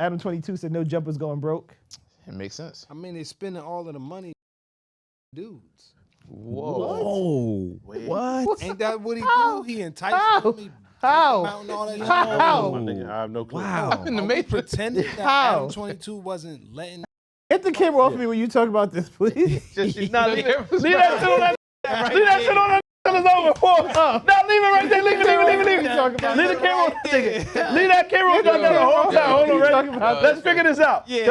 Adam22 said no jumpers going broke. It makes sense. I mean, they're spending all of the money, dudes. Whoa. What? Ain't that what he do? He enticed them. He How? them out and all that shit. How? My nigga, I have no clue. Wow. In the Are we Matrix. pretending that How? Adam22 wasn't letting? Get the camera off me when you talk about this, please. Nah, leave that Leave that shit on that. Leave that shit on that till it's over. No, leave it right there. Leave it. Leave the camera on that nigga. Leave that camera on that the whole time. Hold on, ready? Let's figure this out. Yeah.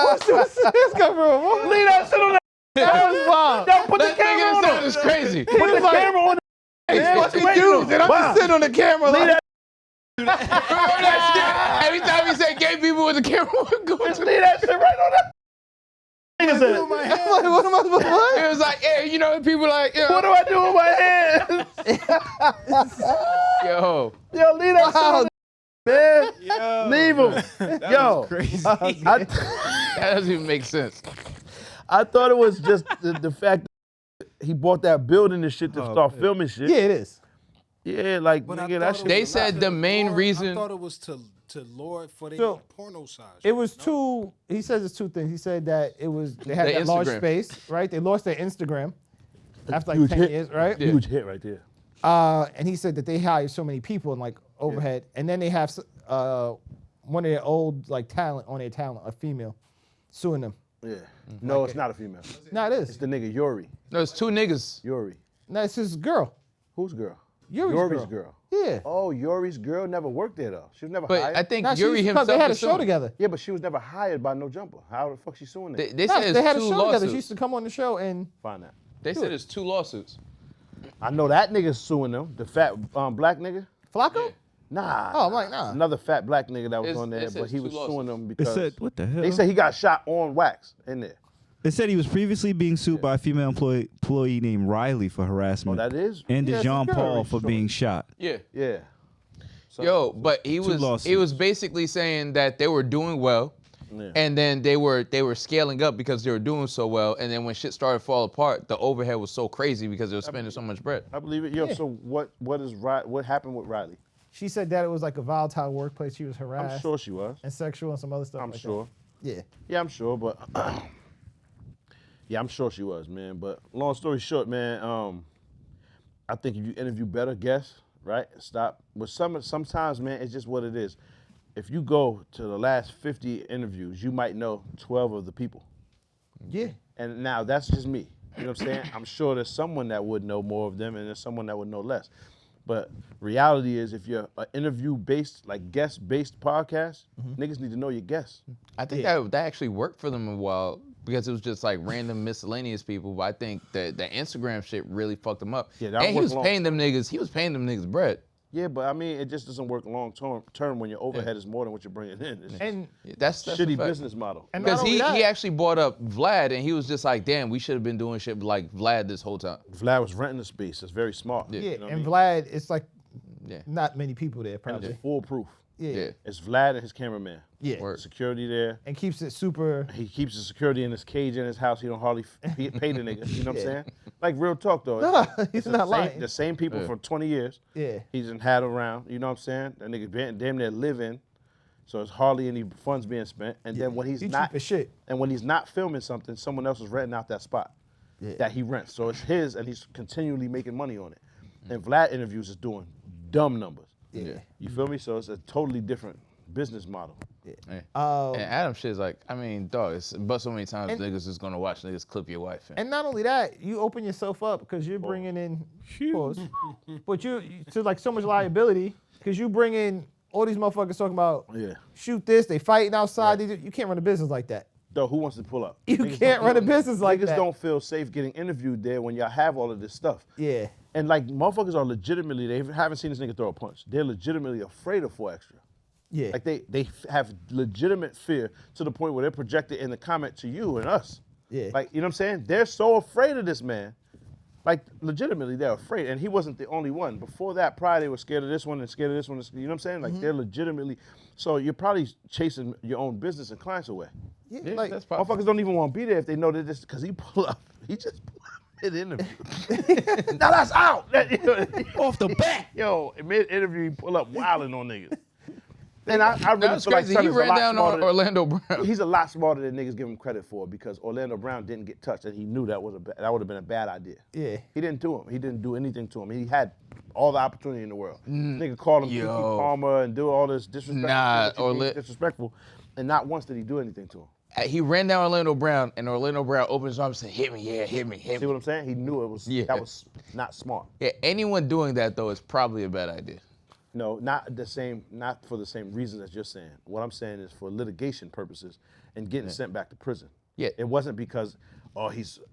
What's this come from? Leave that shit on that. That was wild. No, put the camera on That him. is crazy. Put the camera on him. Fucking dudes, and I'm just sitting on the camera Leave like. that. Remember that shit? Every time he said gay people with the camera would go Just to leave that shit right on that. Nigga said, I'm like, what am I supposed to do? It was like, yeah, you know, people like, you know, what do I do with my hands? yo. Yo, leave that shit on that, man. Leave him. Yo, Crazy. That doesn't even make sense. I thought it was just the fact that he bought that building and shit to start filming shit. yeah, it is. Yeah, like, But I nigga, thought that it shit. They was said to the main lure- reason- I thought it was to lure it for the So, porno size. It was two. He says it's two things. He said that it was they had The that large Instagram. space, right? They lost their Instagram after like Huge 10 hit. years, right? Huge hit right there. And he said that they hired so many people and like overhead, and then they have one of their old like talent on their talent, a female, suing them. Yeah. No, it's not a female. No, it It's is. the nigga Yuri. No, it's two niggas. Yuri. No, it's his girl. Whose girl? Yuri's girl. Yeah. Oh, Yuri's girl never worked there though. She was never But hired. I think Nah, she Yuri used to come- himself they had a is show suing. together. Yeah, but she was never hired by No Jumper. How the fuck she suing They, it? they No, said it's they had a two show together. lawsuits. She used to come on the show and Find that. They said it's two lawsuits. I know that nigga's suing them. The fat black nigga. Flacco. Nah. Oh, I'm like, nah. Another fat black nigga that was It's- on there, it says but he two was suing lawsuits. them It because said, what the hell? they said he got shot on wax in there. It said he was previously being sued by a female employee named Riley for Oh, harassment. that is? and Yeah, it's Jean a girl. Paul for being shot. Yeah. Yeah. So, Yo, but he was lawsuits. basically saying that they were doing well, Yeah. and then they were scaling up because they were doing so well, and then when shit started to fall apart, the overhead was so crazy because they were spending so much bread. I believe it. Yo, so what happened with Riley? she said that it was like a volatile workplace. She was harassed I'm sure she was. and sexual and some other stuff. I'm like sure. That. Yeah. Yeah, I'm sure, but yeah, I'm sure she was, man. But long story short, man, I think if you interview better guests, right? Stop. But sometimes, man, it's just what it is. If you go to the last 50 interviews, you might know 12 of the people. Yeah. And now that's just me. You know what I'm saying? I'm sure there's someone that would know more of them and there's someone that would know less. But reality is if you're an interview-based, like guest-based podcast, niggas need to know your guests. I think that actually worked for them a while because it was just like random miscellaneous people. But I think the Instagram shit really fucked them up. Yeah, that and he worked was long- paying them niggas. He was paying them niggas bread. Yeah, but I mean, it just doesn't work long term when your overhead is more than what you're bringing in. It's And That's a shitty fact. business model. and Because not he only that, actually brought up Vlad, and he was just like, damn, we should have been doing shit like Vlad this whole time. Vlad was renting the space. It's very smart. yeah, You know what I and mean? Vlad, it's like Yeah. not many people there And probably. it's foolproof. Yeah. Yeah. It's Vlad and his cameraman. Yeah. Word. Security there. And keeps it super. He keeps the security in his cage in his house. He don't hardly pay the nigga. You know what I'm saying? Like real talk though. No, he's It's the not same- lying. The same people for 20 years. Yeah. He's done had around. You know what I'm saying? That nigga damn near live in. So it's hardly any funds being spent. And then when he's He not cheap as shit. and when he's not filming something, someone else is renting out that spot that he rents. So it's his, and he's continually making money on it. And Vlad interviews is doing dumb numbers. Yeah. You feel me? So it's a totally different business model. Yeah. and Adam shit's like, I mean, dog, it's but so many times niggas is gonna watch niggas clip your wife. And not only that, you open yourself up because you're bringing in, pause, but you to like so much liability because you bring in all these motherfuckers talking about Yeah. shoot this, they fighting outside. You can't run a business like that. Though, who wants to pull up? You Niggas can't don't run a feel- business like niggas that. don't feel safe getting interviewed there when y'all have all of this stuff. Yeah. And like motherfuckers are legitimately, they haven't seen this nigga throw a punch. They're legitimately afraid of 4Extra. Yeah. Like they have legitimate fear to the point where they're projected in the comment to you and us. Yeah. Like, you know what I'm saying? They're so afraid of this man. Like, legitimately, they're afraid. And he wasn't the only one. Before that, prior, they were scared of this one and scared of this one. You know what I'm saying? Like, they're legitimately, so you're probably chasing your own business and clients away. yeah, Yeah, like that's possible. Motherfuckers don't even want to be there if they know that this, because he pull up. He just pull up mid-interview. Now that's out. Off the bat. Yo, mid-interview, he pull up wilding on niggas. And I really That's feel like crazy. Son He is a ran lot down smarter on Orlando Brown. He's a lot smarter than niggas give him credit for because Orlando Brown didn't get touched, and he knew that would have been a bad idea. Yeah. He didn't do him. He didn't do anything to him. He had all the opportunity in the world. Nigga called him Kiki Palmer and do all this disrespectful, and not once did he do anything to him. He ran down Orlando Brown, and Orlando Brown opened his arms and said, "Hit me, yeah, hit me, hit See me." what I'm saying? He knew that was not smart. Yeah, anyone doing that though is probably a bad idea. No, not for the same reasons as you're saying. What I'm saying is for litigation purposes and getting sent back to prison. Yeah. It wasn't because,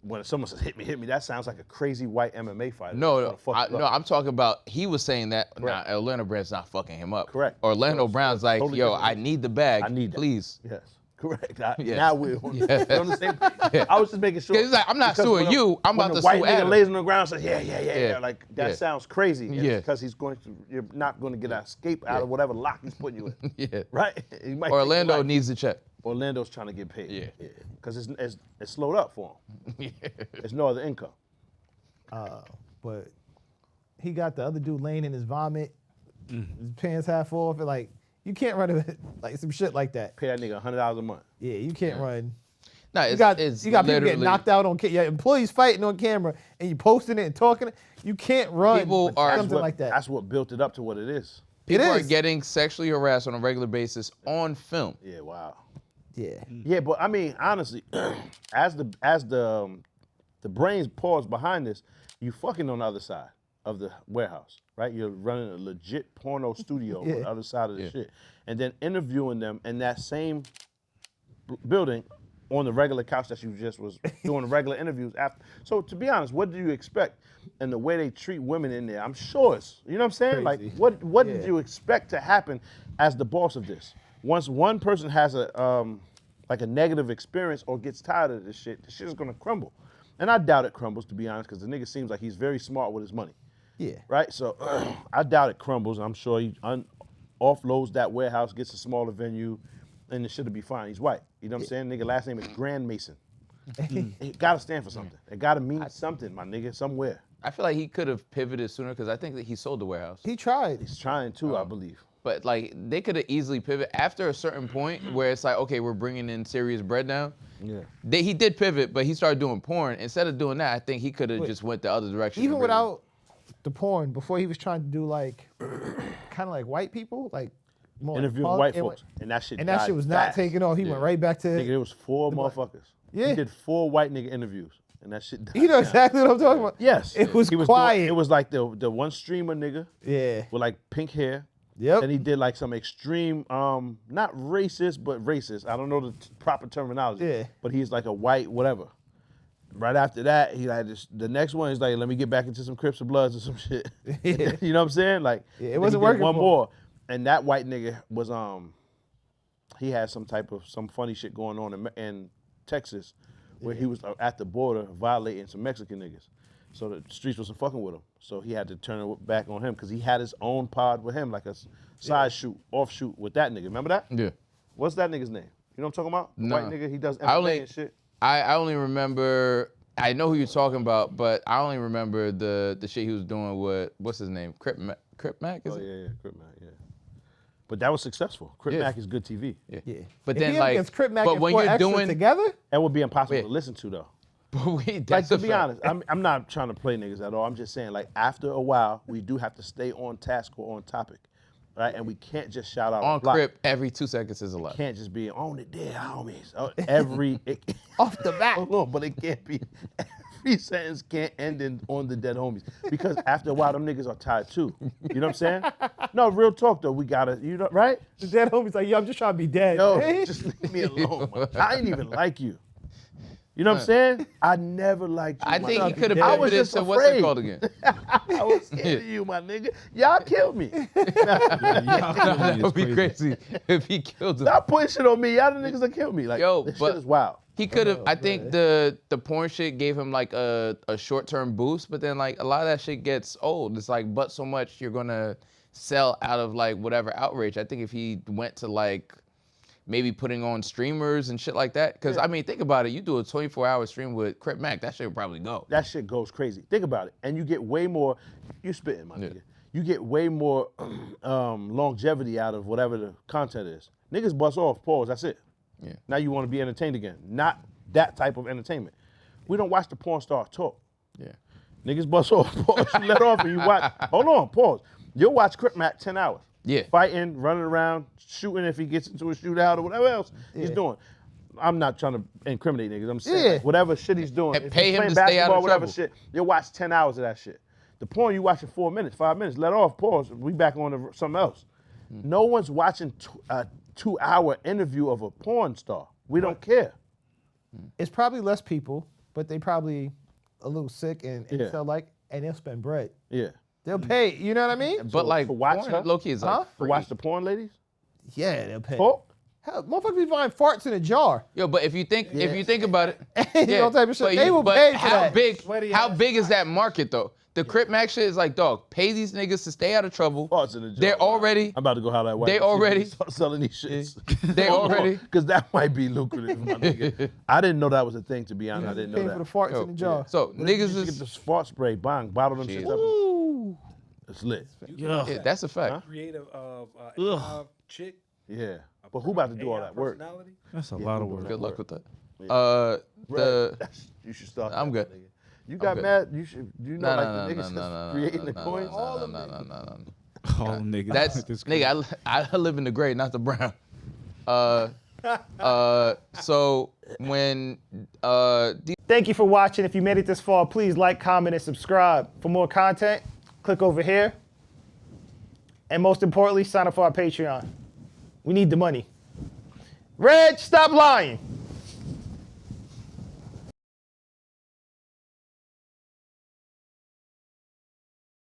when someone says hit me, that sounds like a crazy white MMA fighter. No, I'm talking about he was saying that. Nah, Orlando Brown's not fucking him up. Correct. Orlando Brown's like, totally yo, different. I need the bag. I need that. Please. Yes. Correct. Now we're on the same. Yeah. I was just making sure. He's like, I'm not suing you. I'm about to sue When the white nigga Adam. lays on the ground and says, yeah, like that Yeah. sounds crazy. And Yeah. it's because you're not going to get an escape out of whatever lock he's putting you in. Yeah. Right? He might take Orlando your life. needs the check. Orlando's trying to get paid. Yeah. Because it's slowed up for him. There's no other income. But he got the other dude laying in his vomit, his pants half off, and like you can't run like some shit like that. Pay that nigga $100 a month. Yeah, you can't run. No, You got it's people literally, getting knocked out on camera. Your employees fighting on camera, and you posting it and talking it. You can't run People are- something like that. That's what built it up to what it is. People are is. getting sexually harassed on a regular basis on film. Yeah, wow. Yeah. Yeah, but I mean, honestly, as the brains pause behind this, you fucking on the other side of the warehouse, right? You're running a legit porno studio on the other side of the shit, and then interviewing them in that same building on the regular couch that you just was doing the regular interviews after. So to be honest, what do you expect? And the way they treat women in there, I'm sure it's, you know what I'm saying? Crazy. Like, what did you expect to happen as the boss of this? Once one person has a negative experience or gets tired of this shit, the shit is gonna crumble. And I doubt it crumbles, to be honest, because the nigga seems like he's very smart with his money. Yeah. Right? So I doubt it crumbles. I'm sure he offloads that warehouse, gets a smaller venue, and it should be fine. He's white. You know what I'm saying? Nigga, last name is Grand Mason. It gotta stand for something. It gotta mean something, my nigga, somewhere. I feel like he could have pivoted sooner because I think that he sold the warehouse. He tried. He's trying to, I believe. But like they could have easily pivoted after a certain point where it's like, okay, we're bringing in serious bread now. Yeah. He did pivot, but he started doing porn. Instead of doing that, I think he could have just went the other direction. Even and really- without the porn, before he was trying to do like, kind of like white people, like more like Interviewing punk, white and folks. And that shit And that died shit was not fast. taking off. He went right back to. Nigga, there was 4 motherfuckers. Yeah. He did 4 white nigga interviews. And that shit died. You know exactly what I'm talking about. Yes. It was He quiet. it was like the one streamer nigga Yeah. with like pink hair. Yep. And he did like some extreme, not racist, but racist. I don't know the proper terminology. Yeah. But he's like a white whatever. Right after that, he had this. The next one is like, let me get back into some Crips and Bloods or some shit. Yeah. You know what I'm saying? Like, Yeah, it then wasn't he did working one for him. more, and that white nigga was he had some funny shit going on in Texas, where he was at the border violating some Mexican niggas. So the streets wasn't fucking with him. So he had to turn it back on him because he had his own pod with him, like a side shoot, offshoot with that nigga. Remember that? Yeah. What's that nigga's name? You know what I'm talking about? The No. white nigga, he does I only- MMA and shit. I only remember. I know who you're talking about, but I only remember the shit he was doing with what's his name, Crip Mac. Is Oh it? yeah, Crip Mac, yeah. But that was successful. Crip Yeah. Mac is good TV. Yeah. Yeah. But If then he like, against Crip Mac but and when 4 you're Extra doing, together, That would be impossible Yeah. to listen to though. but wait, Like that's to a be fact. honest, I'm not trying to play niggas at all. I'm just saying, like after a while, we do have to stay on task or on topic, right? And we can't just shout out On block. Crip, every 2 seconds is a lot. Can't just be on it there, homies. off the bat. Hold on, but it can't be. Every sentence can't end on the dead homies because after a while, them niggas are tired too. You know what I'm saying? No, real talk though. We gotta, right? The dead homie's like, yo, I'm just trying to be dead. Yo, just leave me alone. Man. I ain't even like you. You know what I'm saying? I never liked you. I my think he nigga. could have I was pivoted just to what's it afraid. called again? I was scared of you, my nigga. Y'all killed me. That would be crazy if he killed him. Stop putting shit on me. Y'all the niggas that killed me. Like, Yo, this but- shit is wild. He could have. I think the porn shit gave him like a short-term boost, but then like a lot of that shit gets old. It's like, but so much you're gonna sell out of like whatever outrage. I think if he went to like maybe putting on streamers and shit like that, because I mean, think about it. You do a 24-hour stream with Crip Mac, that shit would probably go. That shit goes crazy. Think about it. And you get way more. You spitting, my nigga. you get way more longevity out of whatever the content is. Niggas bust off, pause, that's it. Yeah. Now you want to be entertained again. Not that type of entertainment. We don't watch the porn star talk. Yeah. Niggas bust off, pause, you let off and you watch. Hold on, pause. You'll watch Crip Mac 10 hours. Yeah. Fighting, running around, shooting if he gets into a shootout or whatever else he's doing. I'm not trying to incriminate niggas. I'm saying like, whatever shit he's doing. And if pay he's him playing to stay out of basketball, whatever trouble. shit, you'll watch 10 hours of that shit. The porn you watch in 4 minutes, 5 minutes, let off, pause, we back on to something else. No one's watching a 2-hour interview of a porn star. We don't care. It's probably less people, but they probably a little sick and Yeah. so like, and they'll spend bread. Yeah. They'll pay. You know what I mean? But like, to watch porn, her? low-key is like To free. watch the porn ladies? Yeah, they'll pay. Talk? Hell, motherfuckers be buying farts in a jar. Yo, but if you think about it, All type of shit. but They will but pay for how that. big? How big is that market though? The Crip Mac shit is like, dog, pay these niggas to stay out of trouble. Farts in the jar. They're already, I'm about to go holler at white. They already- start selling these shits. they already. Because that might be lucrative, my nigga. I didn't know that was a thing, to be honest. I didn't know Paying that. for the farts Yo, in the jar. So What if you niggas just is, get this fart spray, bang, bottle them shit up. Ooh. It's lit. yeah, that's a fact. Creative of AI chick. Yeah. But who about to do all AI that work? personality. That's a lot of work. Good luck with that. Right. You should start. I'm that, good. nigga. You got good. mad? You should. You know, No, like no, the no, niggas no, that's no, creating no, the no, coins. no, no, no, no. All niggas. That's This nigga. I live in the gray, not the brown. So when Thank you for watching. If you made it this far, please like, comment, and subscribe. For more content, click over here. And most importantly, sign up for our Patreon. We need the money. Reg, stop lying.